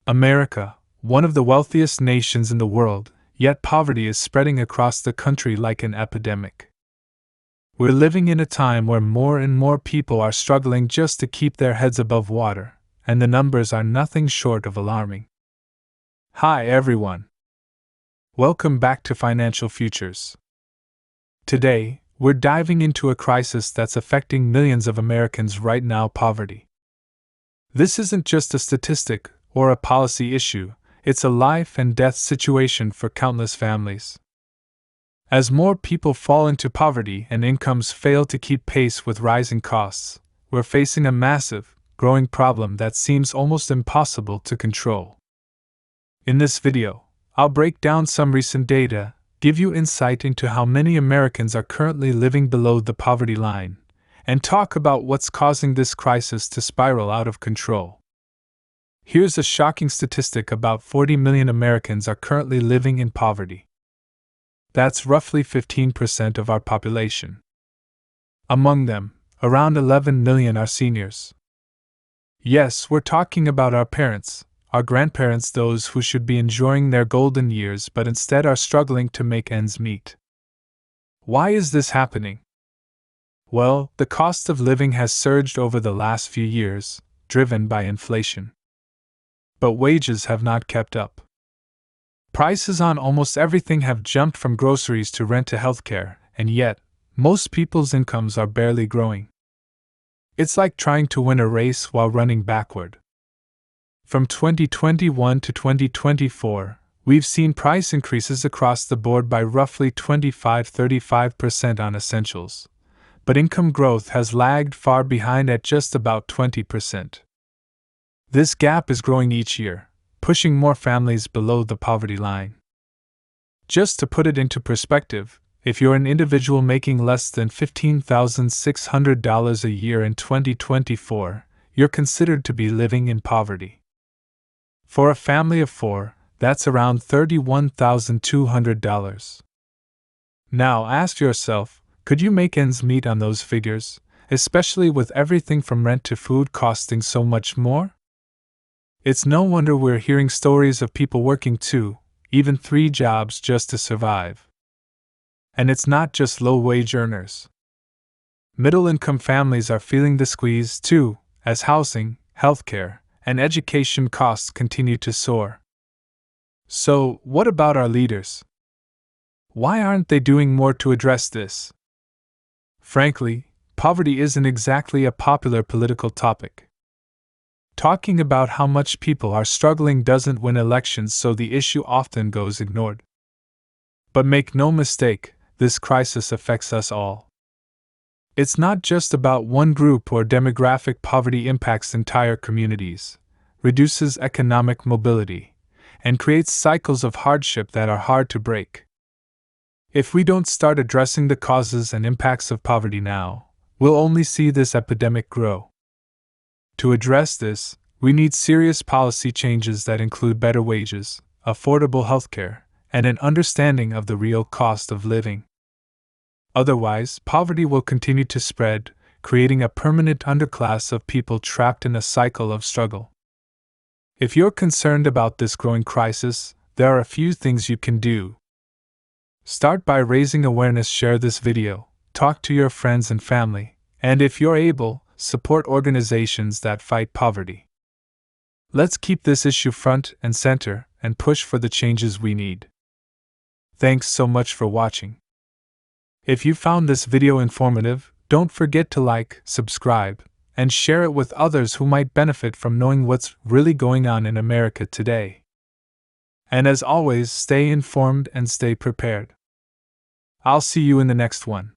America, one of the wealthiest nations in the world, yet poverty is spreading across the country like an epidemic. We're living in a time where more and more people are struggling just to keep their heads above water, and the numbers are nothing short of alarming. Hi everyone. Welcome back to Financial Futures. Today, we're diving into a crisis that's affecting millions of Americans right now: poverty. This isn't just a statistic or a policy issue, it's a life and death situation for countless families. As more people fall into poverty and incomes fail to keep pace with rising costs, we're facing a massive, growing problem that seems almost impossible to control. In this video, I'll break down some recent data, give you insight into how many Americans are currently living below the poverty line, and talk about what's causing this crisis to spiral out of control. Here's a shocking statistic: about 40 million Americans are currently living in poverty. That's roughly 15% of our population. Among them, around 11 million are seniors. Yes, we're talking about our parents, our grandparents, those who should be enjoying their golden years but instead are struggling to make ends meet. Why is this happening? Well, the cost of living has surged over the last few years, driven by inflation. But wages have not kept up. Prices on almost everything have jumped, from groceries to rent to healthcare, and yet, most people's incomes are barely growing. It's like trying to win a race while running backward. From 2021 to 2024, we've seen price increases across the board by roughly 25–35% on essentials, but income growth has lagged far behind at just about 20%. This gap is growing each year, pushing more families below the poverty line. Just to put it into perspective, if you're an individual making less than $15,600 a year in 2024, you're considered to be living in poverty. For a family of four, that's around $31,200. Now ask yourself, could you make ends meet on those figures, especially with everything from rent to food costing so much more? It's no wonder we're hearing stories of people working 2, even 3 jobs just to survive. And it's not just low-wage earners. Middle-income families are feeling the squeeze too, as housing, healthcare, and education costs continue to soar. So, what about our leaders? Why aren't they doing more to address this? Frankly, poverty isn't exactly a popular political topic. Talking about how much people are struggling doesn't win elections, so the issue often goes ignored. But make no mistake, this crisis affects us all. It's not just about one group or demographic. Poverty impacts entire communities, reduces economic mobility, and creates cycles of hardship that are hard to break. If we don't start addressing the causes and impacts of poverty now, we'll only see this epidemic grow. To address this, we need serious policy changes that include better wages, affordable healthcare, and an understanding of the real cost of living. Otherwise, poverty will continue to spread, creating a permanent underclass of people trapped in a cycle of struggle. If you're concerned about this growing crisis, there are a few things you can do. Start by raising awareness, share this video, talk to your friends and family, and if you're able, support organizations that fight poverty. Let's keep this issue front and center and push for the changes we need. Thanks so much for watching. If you found this video informative, don't forget to like, subscribe, and share it with others who might benefit from knowing what's really going on in America today. And as always, stay informed and stay prepared. I'll see you in the next one.